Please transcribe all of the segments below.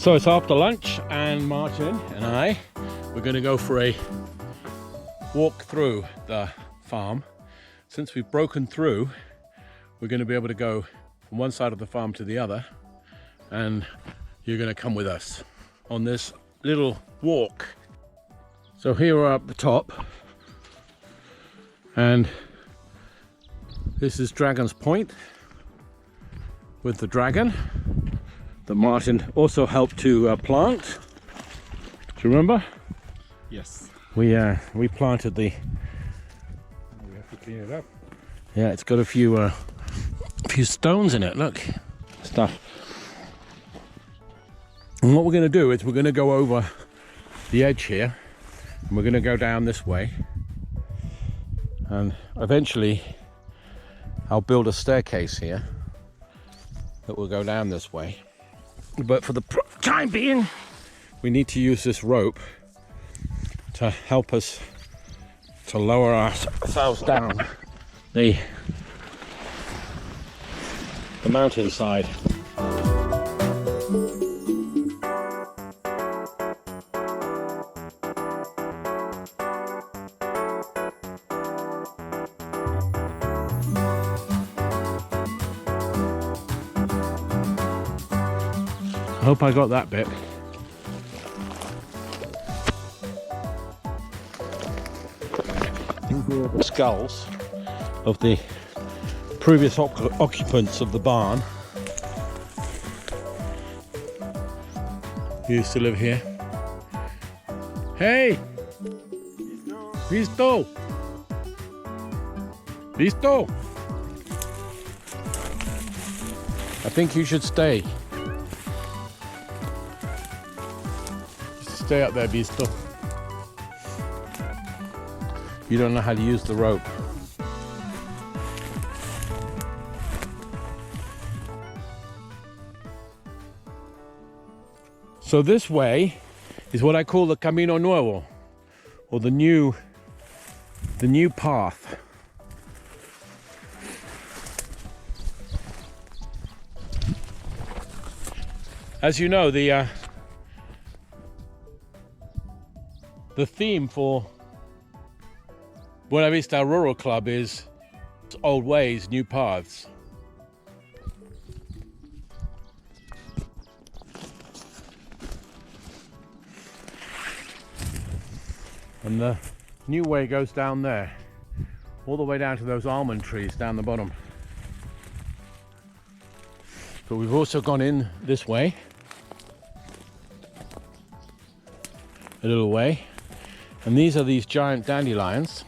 So it's after lunch and Martin and I, we're going to go for a walk through the farm. Since we've broken through, we're going to be able to go from one side of the farm to the other, and you're going to come with us on this little walk. So here we're up the top, and this is Dragon's Point with the dragon that Martin also helped to plant. Do you remember? Yes. We planted the. We have to clean it up. Yeah, it's got a few stones in it. Look, stuff. And what we're going to do is we're going to go over the edge here, and we're going to go down this way, and eventually I'll build a staircase here that will go down this way. But for the time being, we need to use this rope to help us to lower ourselves down the mountainside. I hope I got that bit. The skulls of the previous occupants of the barn who used to live here. Hey! Visto! Visto! I think you should stay. Stay up there, Visto. You don't know how to use the rope. So this way is what I call the Camino Nuevo, or the new path. As you know, the theme for Buenavista Rural Club is old ways, new paths. And the new way goes down there, all the way down to those almond trees down the bottom. But we've also gone in this way, a little way. And these are these giant dandelions.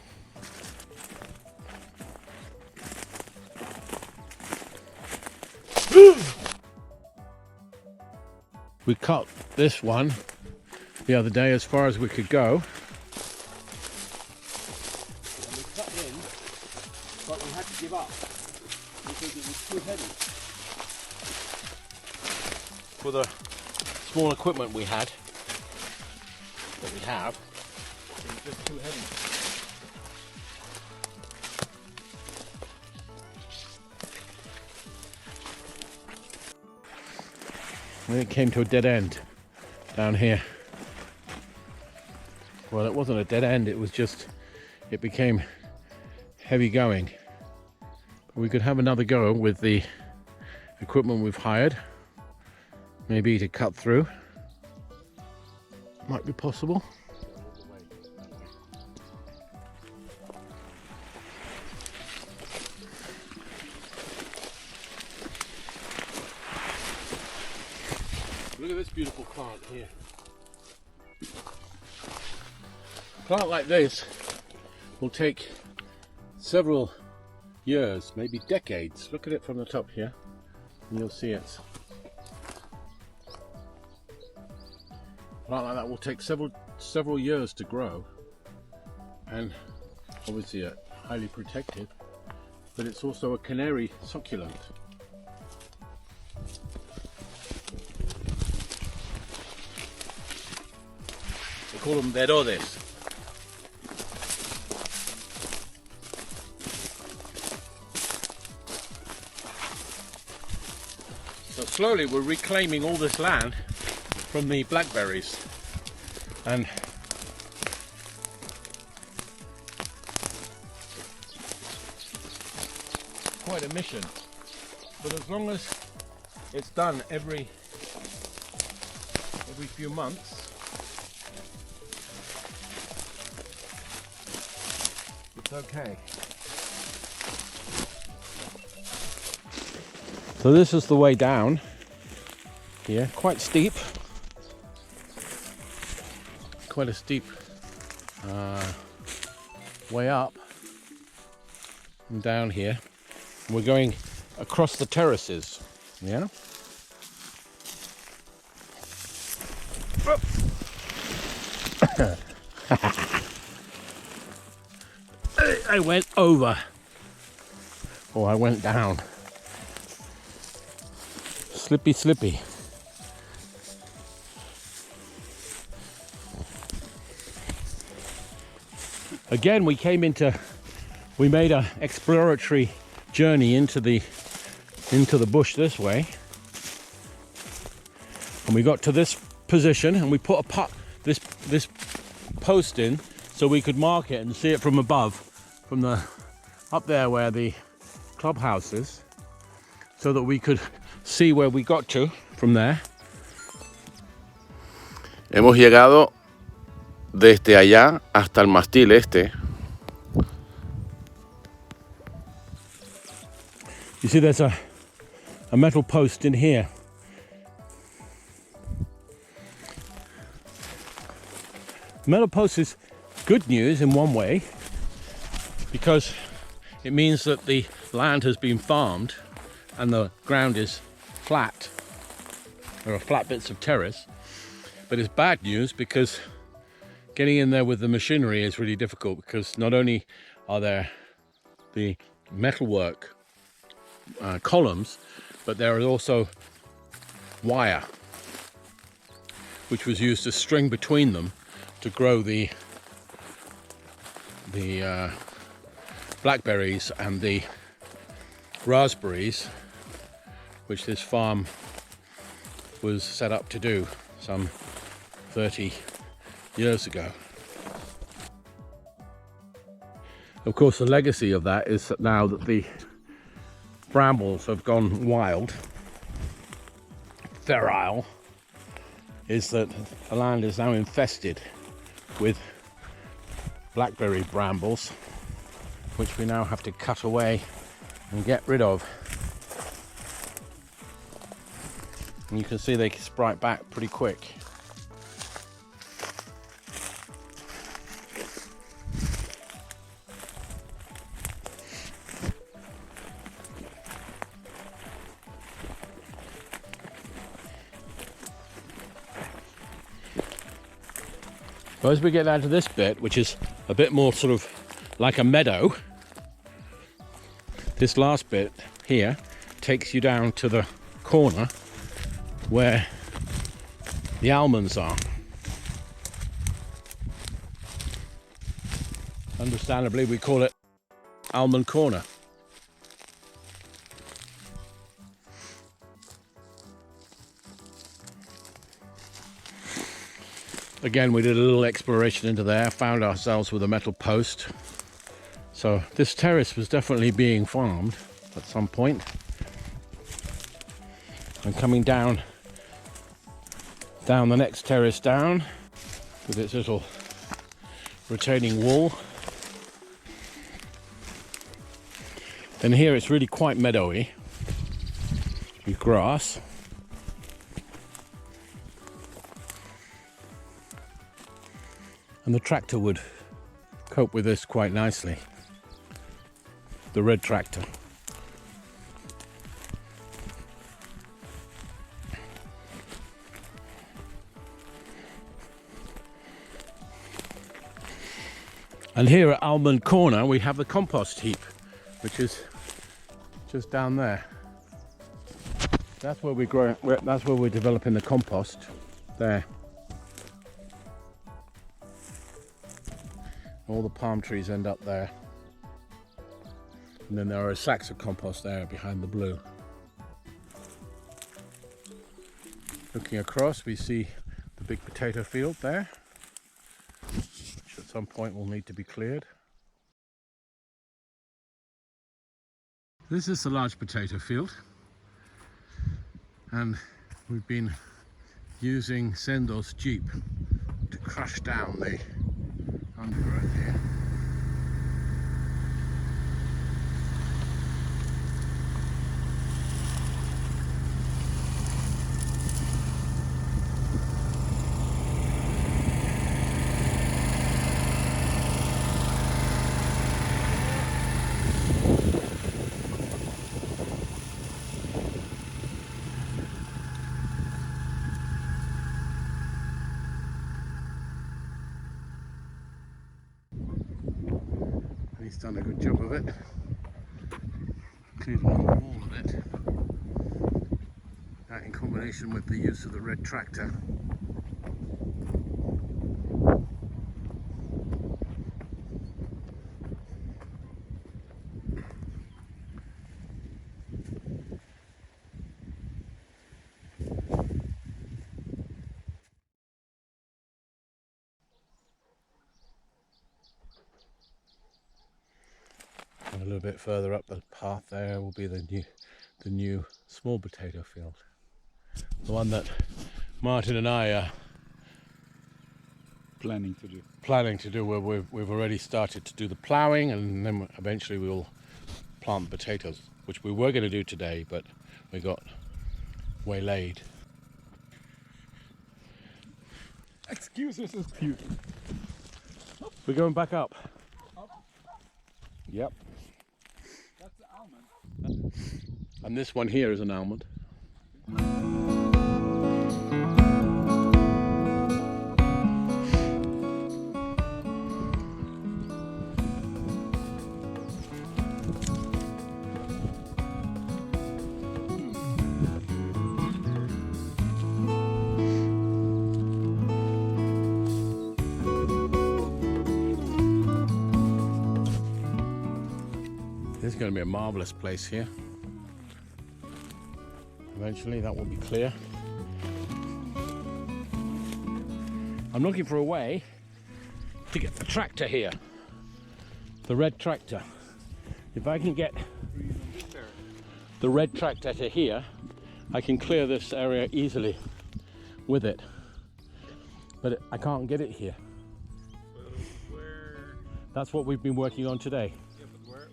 We cut this one the other day as far as we could go. And we cut in, but we had to give up because it was too heavy for the small equipment we had. That we have. It's just too heavy. And it came to a dead end down here. Well, it wasn't a dead end, it was just, it became heavy going. But we could have another go with the equipment we've hired, maybe to cut through. Might be possible. Look at this beautiful plant here. A plant like this will take several years, maybe decades. Look at it from the top here, and you'll see it. A plant like that will take several years to grow, and obviously highly protected, but it's also a canary succulent. They call them verodes. So slowly we're reclaiming all this land from the blackberries, and quite a mission, but as long as it's done every few months, it's okay. So this is the way down here, quite steep, quite a steep way up and down here. We're going across the terraces, yeah? I went over, or I went down. Slippy, slippy. Again, we made an exploratory journey into the bush this way, and we got to this position, and we put this post in so we could mark it and see it from above, from the up there where the clubhouse is, so that we could see where we got to from there. Hemos llegado desde allá hasta el mástil este. You see there's a metal post in here. Metal post is good news in one way, because it means that the land has been farmed and the ground is flat. There are flat bits of terrace. But it's bad news because getting in there with the machinery is really difficult, because not only are there the metalwork columns, but there is also wire, which was used to string between them to grow the blackberries and the raspberries, which this farm was set up to do some 30 years ago. Of course, the legacy of that is that now that the brambles have gone wild, feral, is that the land is now infested with blackberry brambles, which we now have to cut away and get rid of. And you can see they sprout back pretty quick. So as we get down to this bit, which is a bit more sort of like a meadow, this last bit here takes you down to the corner where the almonds are. Understandably, we call it Almond Corner. Again, we did a little exploration into there, found ourselves with a metal post. So this terrace was definitely being farmed at some point. And coming down the next terrace down with its little retaining wall. Then here it's really quite meadowy with grass. And the tractor would cope with this quite nicely. The red tractor. And here at Almond Corner we have the compost heap, which is just down there. That's where we grow. That's where we're developing the compost. There. All the palm trees end up there. And then there are sacks of compost there behind the blue. Looking across, we see the big potato field there, which at some point will need to be cleared. This is the large potato field, and we've been using Sendo's Jeep to crush down the undergrowth here. He's done a good job of it. Cleared all of it. That in combination with the use of the red tractor. And a little bit further up the path there will be the new small potato field. The one that Martin and I are Planning to do. where we've already started to do the ploughing, and then eventually we will plant potatoes, which we were going to do today, but we got waylaid. Excuse. We're going back up. Yep. That's the almond. And this one here is an almond. This is going to be a marvelous place here. Eventually that will be clear. I'm looking for a way to get the tractor here. The red tractor. If I can get the red tractor to here, I can clear this area easily with it. But I can't get it here. That's what we've been working on today. Yeah, but where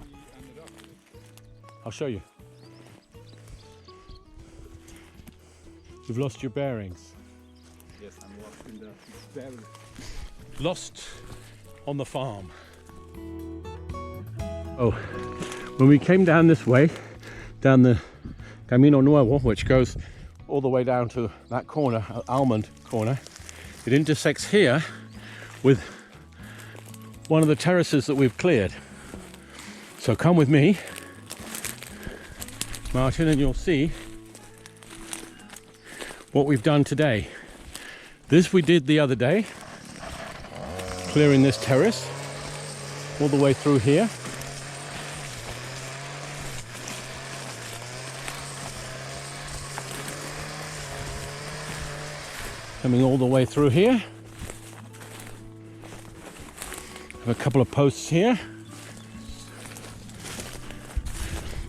we ended up with it? I'll show you. You've lost your bearings. Yes, I'm lost in the valley. Lost on the farm. Oh, when we came down this way, down the Camino Nuevo, which goes all the way down to that corner, almond corner, it intersects here with one of the terraces that we've cleared. So come with me, Martin, and you'll see what we've done today. This we did the other day, clearing this terrace all the way through here. Coming all the way through here. Have a couple of posts here.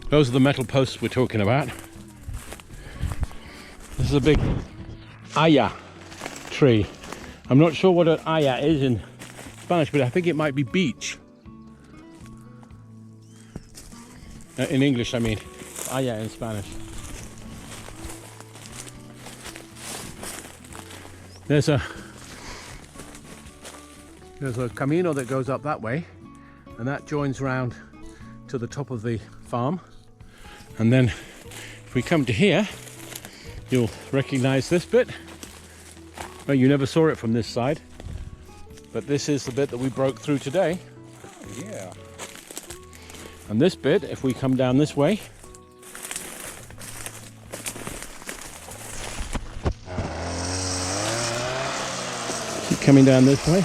Those are the metal posts we're talking about. This is a big haya tree. I'm not sure what an haya is in Spanish, but I think it might be beech. In English, I mean. Haya in Spanish. There's a camino that goes up that way, and that joins round to the top of the farm. And then if we come to here, you'll recognize this bit. Well, you never saw it from this side, but this is the bit that we broke through today. Yeah. And this bit, if we come down this way, keep coming down this way.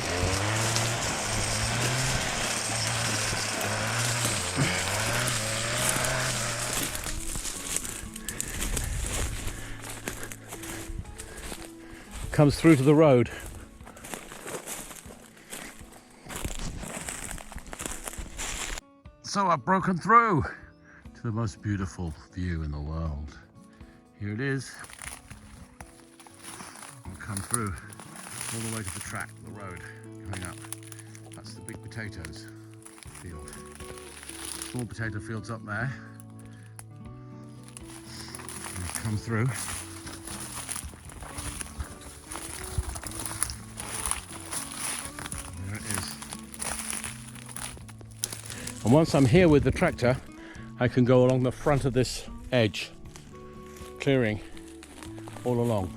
comes through to the road. So I've broken through to the most beautiful view in the world. Here it is. I'll come through all the way to the track, the road coming up. That's the big potatoes field. Small potato fields up there. And come through. There it is. And once I'm here with the tractor, I can go along the front of this edge, clearing all along,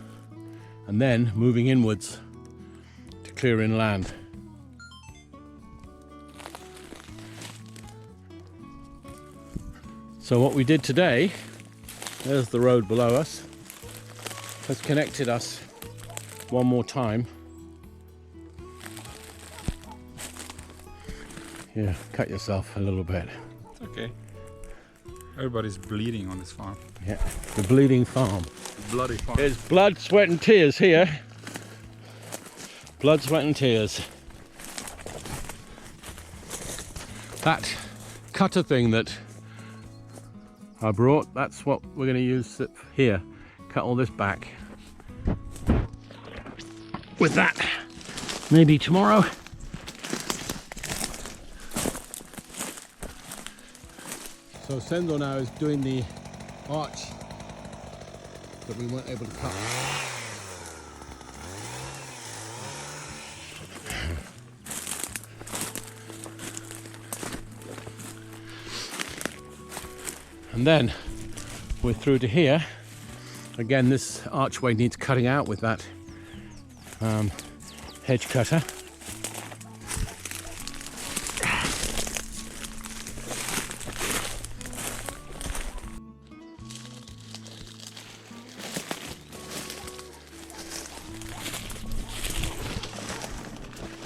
and then moving inwards to clear inland. So what we did today, there's the road below us, has connected us one more time. Yeah, cut yourself a little bit. Okay. Everybody's bleeding on this farm. Yeah, the bleeding farm. Bloody farm. There's blood, sweat and tears here. Blood, sweat and tears. That cutter thing that I brought, that's what we're going to use here. Cut all this back. With that, maybe tomorrow. So Sendo now is doing the arch that we weren't able to cut. And then we're through to here. Again, this archway needs cutting out with that hedge cutter.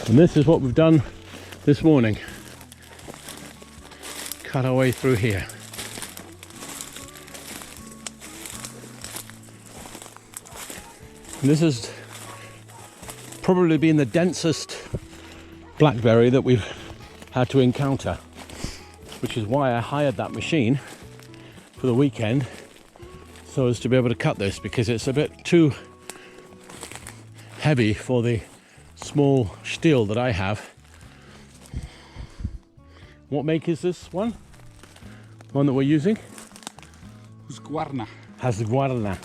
And this is what we've done this morning. Cut our way through here. And this has probably been the densest blackberry that we've had to encounter, which is why I hired that machine for the weekend, so as to be able to cut this, because it's a bit too heavy for the small steel that I have. What make is this one? One that we're using? Husqvarna. Husqvarna.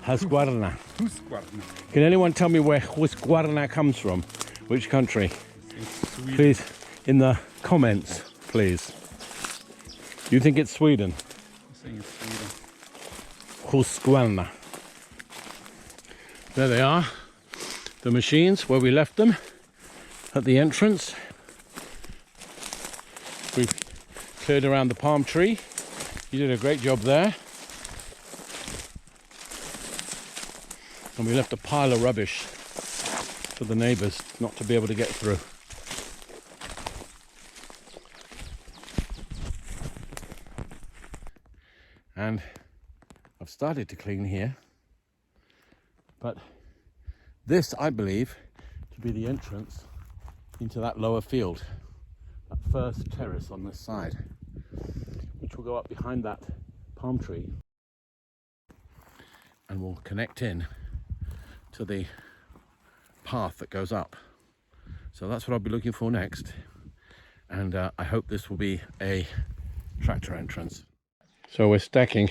Husqvarna. Husqvarna. Can anyone tell me where Husqvarna comes from? Which country? Sweden. Please, in the comments, please. You think it's Sweden? I think it's Sweden. Husqvarna. There they are. The machines where we left them at the entrance. We've cleared around the palm tree. You did a great job there. And we left a pile of rubbish for the neighbours not to be able to get through. And I've started to clean here, but this, I believe, to be the entrance into that lower field, that first terrace on this side, which will go up behind that palm tree and will connect in to the path that goes up. So that's what I'll be looking for next, and I hope this will be a tractor entrance. So we're stacking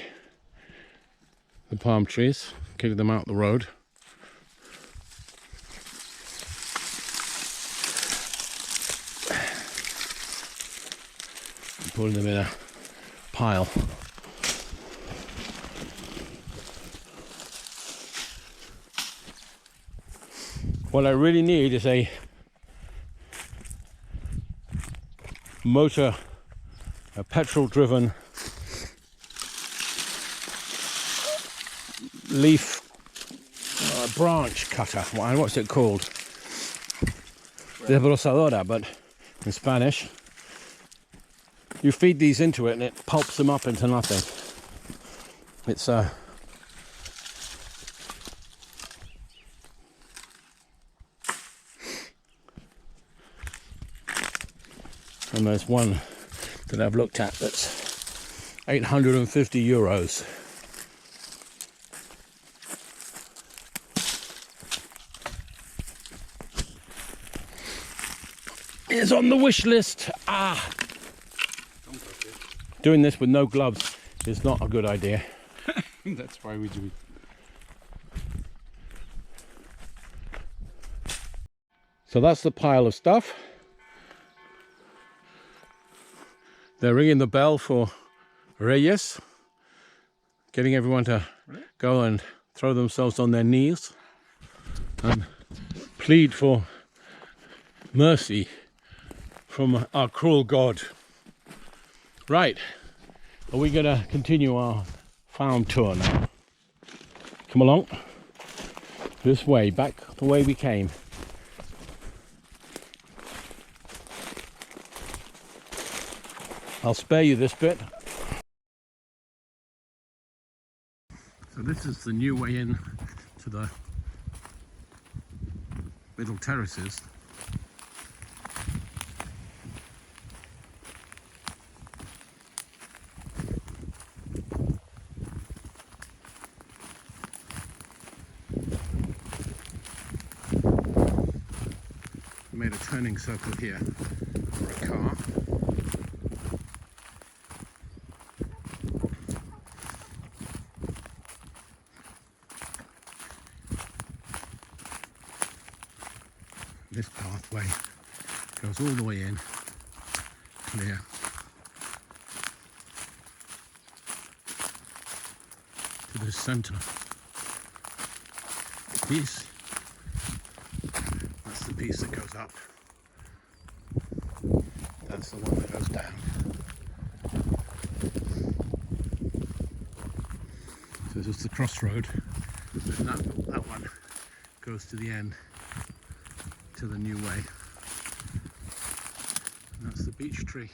the palm trees, getting them out the road. Putting them in a pile. What I really need is a motor, a petrol-driven leaf branch cutter. What's it called? Desbrozadora, but in Spanish. You feed these into it and it pulps them up into nothing. It's And there's one that I've looked at that's 850 euros. It's on the wish list. Doing this with no gloves is not a good idea. That's why we do it. So that's the pile of stuff. They're ringing the bell for Reyes, getting everyone to go and throw themselves on their knees and plead for mercy from our cruel God. Right, are we going to continue our farm tour now? Come along. This way, back the way we came. I'll spare you this bit. So this is the new way in to the middle terraces. We made a turning circle here for a car. This pathway goes all the way in, clear. To the centre piece. That's the piece that goes up. That's the one that goes down. So this is the crossroad, and that one goes to the end, to the new way. And that's the beech tree.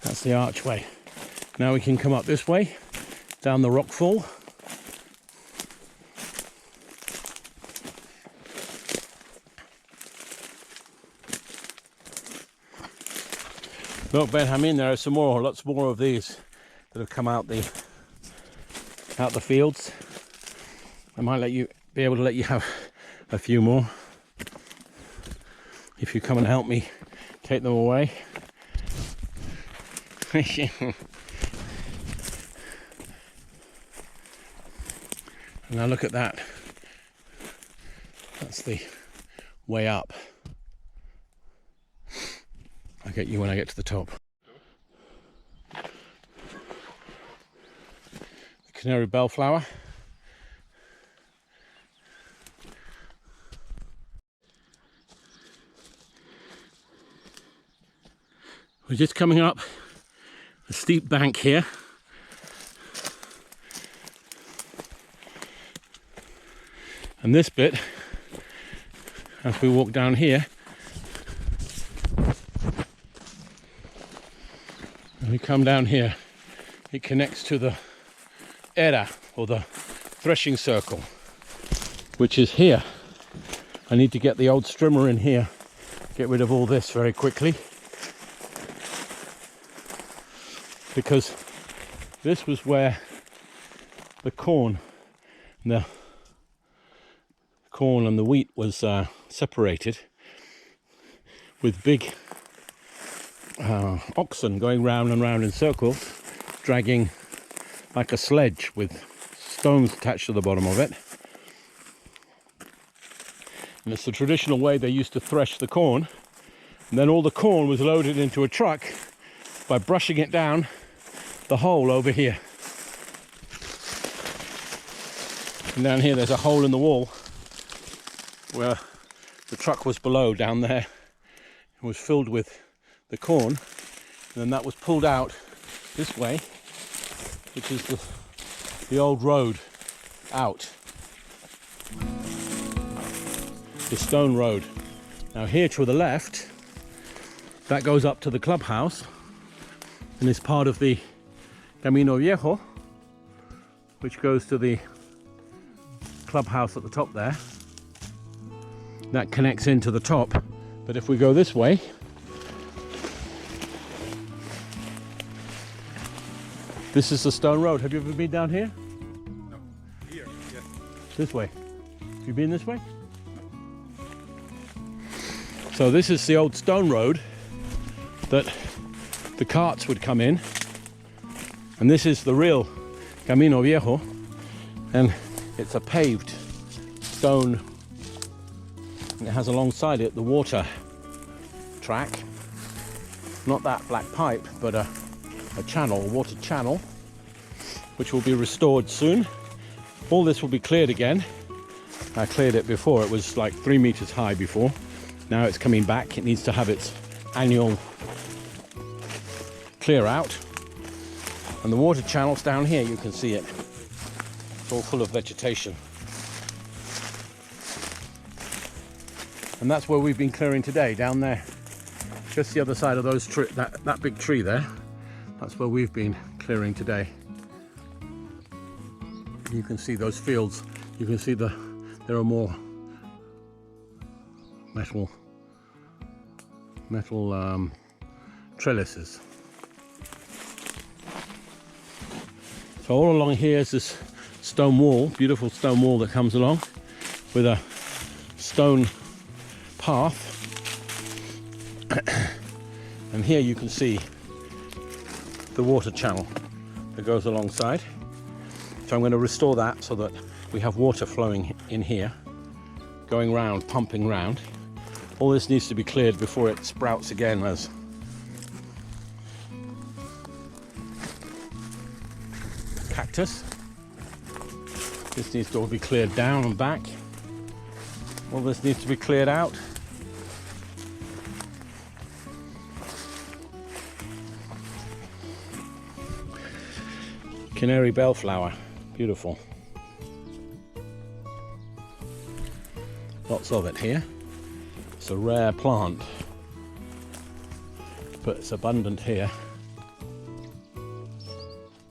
That's the archway. Now we can come up this way, down the rockfall. Look, Benjamin, there are some more, lots more of these that have come out the fields. I might be able to let you have a few more if you come and help me take them away. Now look at that. That's the way up. I'll get you when I get to the top. The Canary Bellflower. We're just coming up a steep bank here. And this bit, as we walk down here, and we come down here, it connects to the era, or the threshing circle, which is here. I need to get the old strimmer in here, get rid of all this very quickly, because this was where the corn and the wheat was separated, with big oxen going round and round in circles, dragging like a sledge with stones attached to the bottom of it. And it's the traditional way they used to thresh the corn, and then all the corn was loaded into a truck by brushing it down the hole over here. And down here there's a hole in the wall where the truck was below. Down there it was filled with the corn, and then that was pulled out this way, which is the old road out, the stone road. Now here to the left, that goes up to the clubhouse and is part of the Camino Viejo, which goes to the clubhouse at the top there. That connects into the top. But if we go this way, this is the stone road. Have you ever been down here? No. Here, yes. This way. Have you been this way? So this is the old stone road that the carts would come in, and this is the real Camino Viejo, and it's a paved stone, and it has alongside it the water track, not that black pipe, but a channel, a water channel, which will be restored soon. All this will be cleared again. I cleared it before. It was like 3 meters high before. Now it's coming back. It needs to have its annual clear out. And the water channel's down here, you can see it. It's all full of vegetation. And that's where we've been clearing today, down there. Just the other side of those that big tree there. That's where we've been clearing today. You can see those fields. You can see there are more metal trellises. So all along here is this stone wall, beautiful stone wall that comes along with a stone path. And here you can see the water channel that goes alongside. So I'm going to restore that so that we have water flowing in here, going round, pumping round. All this needs to be cleared before it sprouts again as cactus. This needs to all be cleared down and back. All this needs to be cleared out. Canary Bellflower, beautiful. Lots of it here. It's a rare plant, but it's abundant here.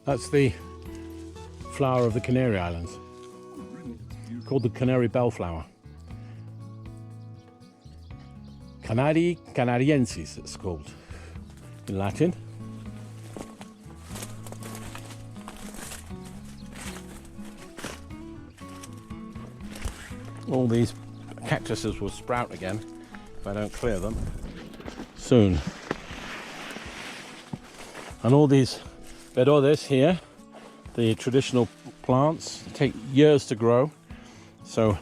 That's the flower of the Canary Islands, called the Canary Bellflower. Canary Canariensis, it's called in Latin. All these cactuses will sprout again if I don't clear them soon. And all these verodes here, the traditional plants, take years to grow, so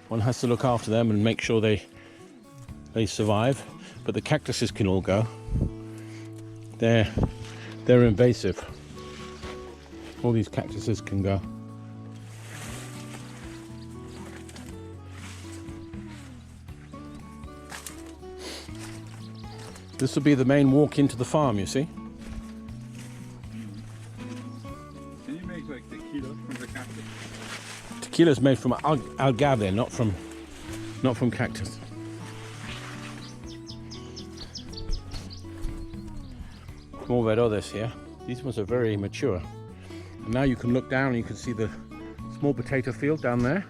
one has to look after them and make sure they survive. But the cactuses can all go. They're invasive. All these cactuses can go. This will be the main walk into the farm, you see. Can you make like tequila from the cactus? Tequila is made from agave, not from cactus. More verodes here. These ones are very mature. And now you can look down and you can see the small potato field down there.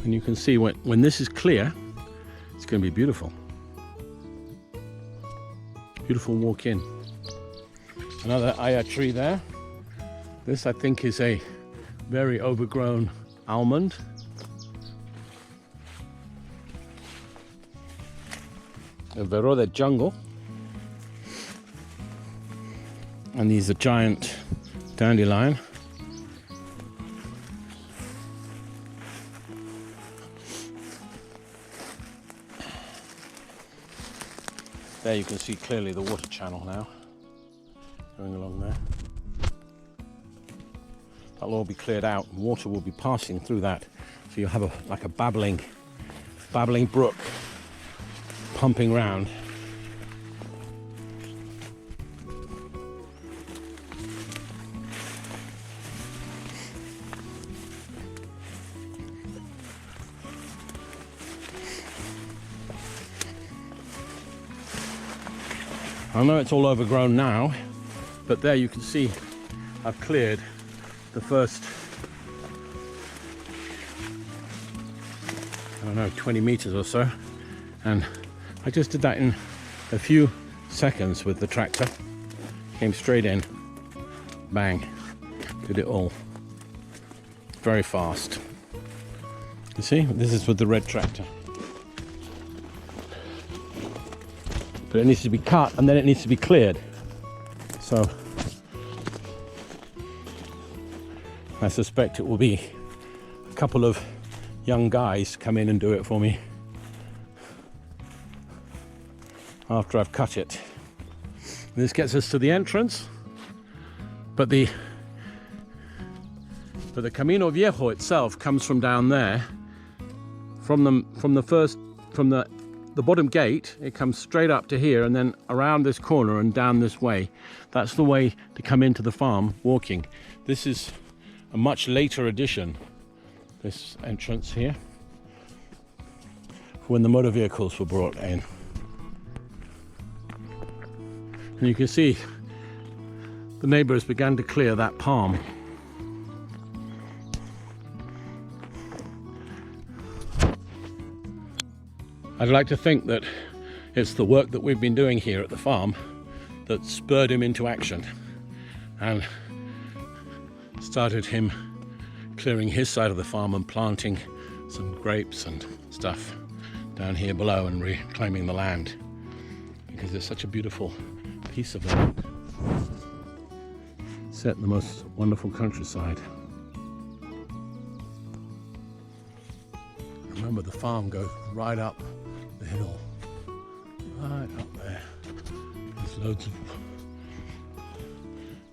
And you can see when this is clear, it's going to be beautiful. Beautiful walk in. Another aya tree there. This I think is a very overgrown almond. A verode jungle. And these are giant dandelion. There you can see clearly the water channel now, going along there. that'll all be cleared out. Water will be passing through that, so you'll have like a babbling brook pumping round. I know it's all overgrown now, but there you can see I've cleared the first, I don't know, 20 meters or so, and I just did that in a few seconds with the tractor. Came straight in, bang, did it all very fast. You see, this is with the red tractor. But it needs to be cut and then it needs to be cleared. So I suspect it will be a couple of young guys come in and do it for me after I've cut it. This gets us to the entrance, but the Camino Viejo itself comes from down there, from the bottom gate. It comes straight up to here and then around this corner and down this way. That's the way to come into the farm walking. This is a much later addition, this entrance here, when the motor vehicles were brought in. And you can see the neighbours began to clear that palm. I'd like to think that it's the work that we've been doing here at the farm that spurred him into action and started him clearing his side of the farm and planting some grapes and stuff down here below and reclaiming the land, because it's such a beautiful piece of land set in the most wonderful countryside. Remember, the farm goes right up the hill, right up there. There's loads of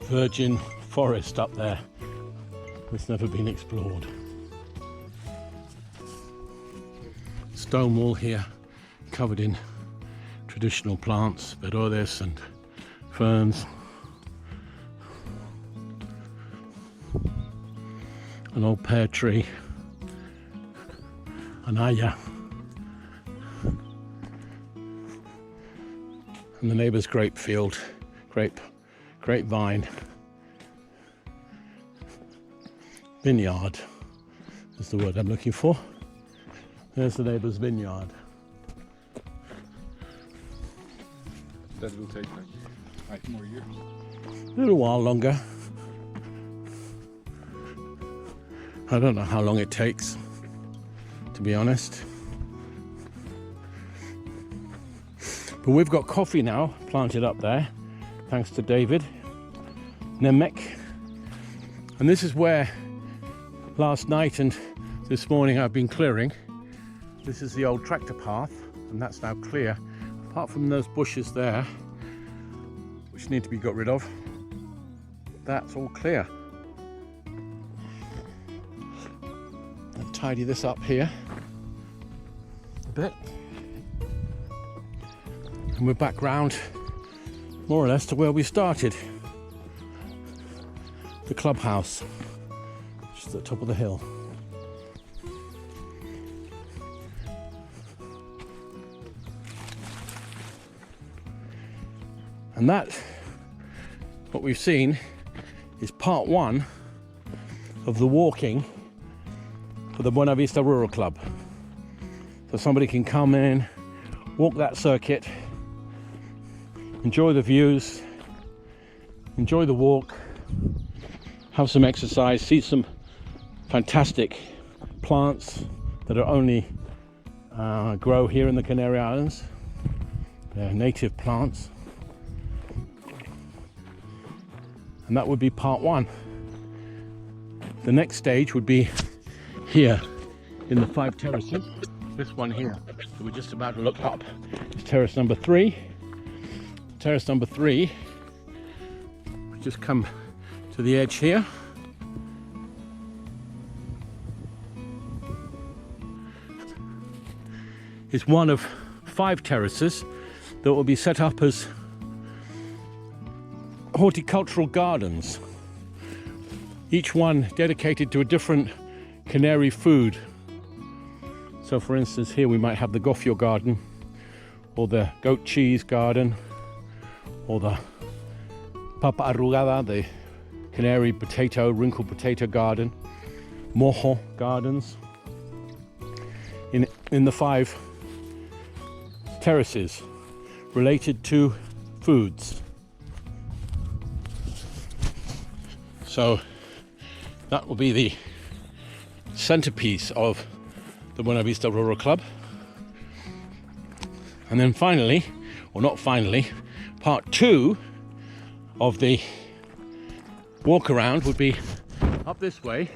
virgin forest up there that's never been explored. Stone wall here, covered in traditional plants, berodes and ferns. An old pear tree, anaya, and the neighbour's grape field, grapevine, vineyard is the word I'm looking for. There's the neighbour's vineyard. That will take like 5 more years. A little while longer. I don't know how long it takes, to be honest. But we've got coffee now planted up there, thanks to David Nemec. And this is where last night and this morning I've been clearing. This is the old tractor path, and that's now clear. Apart from those bushes there, which need to be got rid of, that's all clear. I'll tidy this up here a bit. And we're back round more or less to where we started. The clubhouse, which is at the top of the hill. And that, what we've seen, is part 1 of the walking for the Buenavista Rural Club. So somebody can come in, walk that circuit, enjoy the views, enjoy the walk, have some exercise, see some fantastic plants that are only grow here in the Canary Islands. They're native plants. And that would be part 1. The next stage would be here in the 5 terraces. This one here that we're just about to look up is terrace number 3. Terrace number 3, we just come to the edge here, is one of 5 terraces that will be set up as horticultural gardens, each one dedicated to a different Canary food. So for instance, here we might have the gofio garden, or the goat cheese garden, or the papa arrugada, the Canary potato, wrinkled potato garden, mojo gardens, in the 5 terraces related to foods. So that will be the centerpiece of the Buenavista Rural Club. And then finally, or not finally, part 2 of the walk around would be up this way,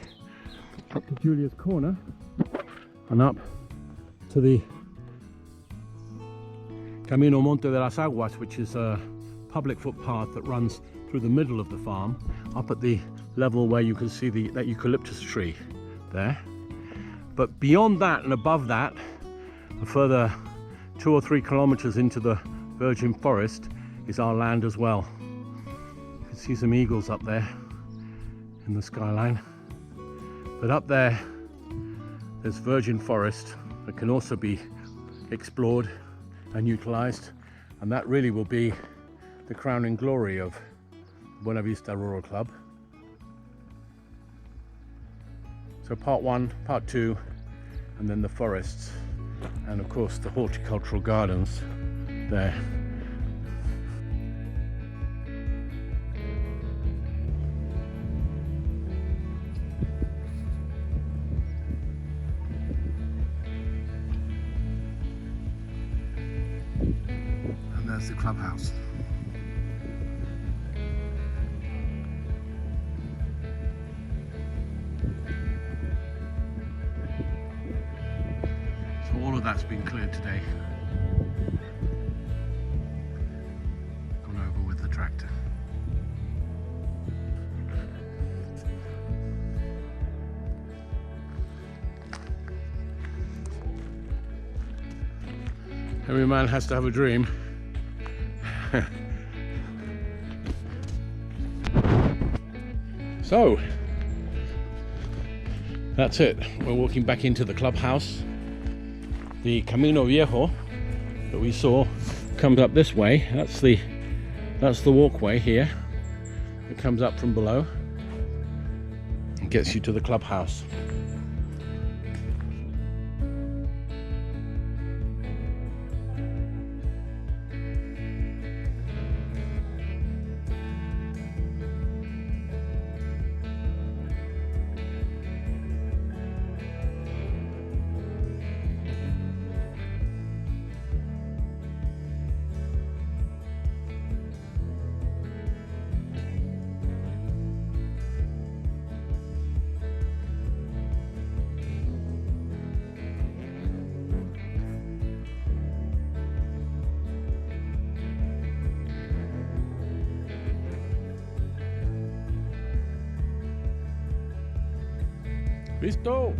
up to Julia's Corner, and up to the Camino Monte de las Aguas, which is a public footpath that runs through the middle of the farm, up at the level where you can see that eucalyptus tree there. But beyond that and above that, a further 2 or 3 kilometers into the virgin forest is our land as well. You can see some eagles up there in the skyline. But up there, there's virgin forest that can also be explored and utilized, and that really will be the crowning glory of Buenavista Rural Club. So part 1, part 2, and then the forests, and of course the horticultural gardens there. And there's the clubhouse. All of that's been cleared today. Gone over with the tractor. Every man has to have a dream. So, that's it. We're walking back into the clubhouse. The Camino Viejo that we saw comes up this way. That's the walkway here. It comes up from below and gets you to the clubhouse. Listo!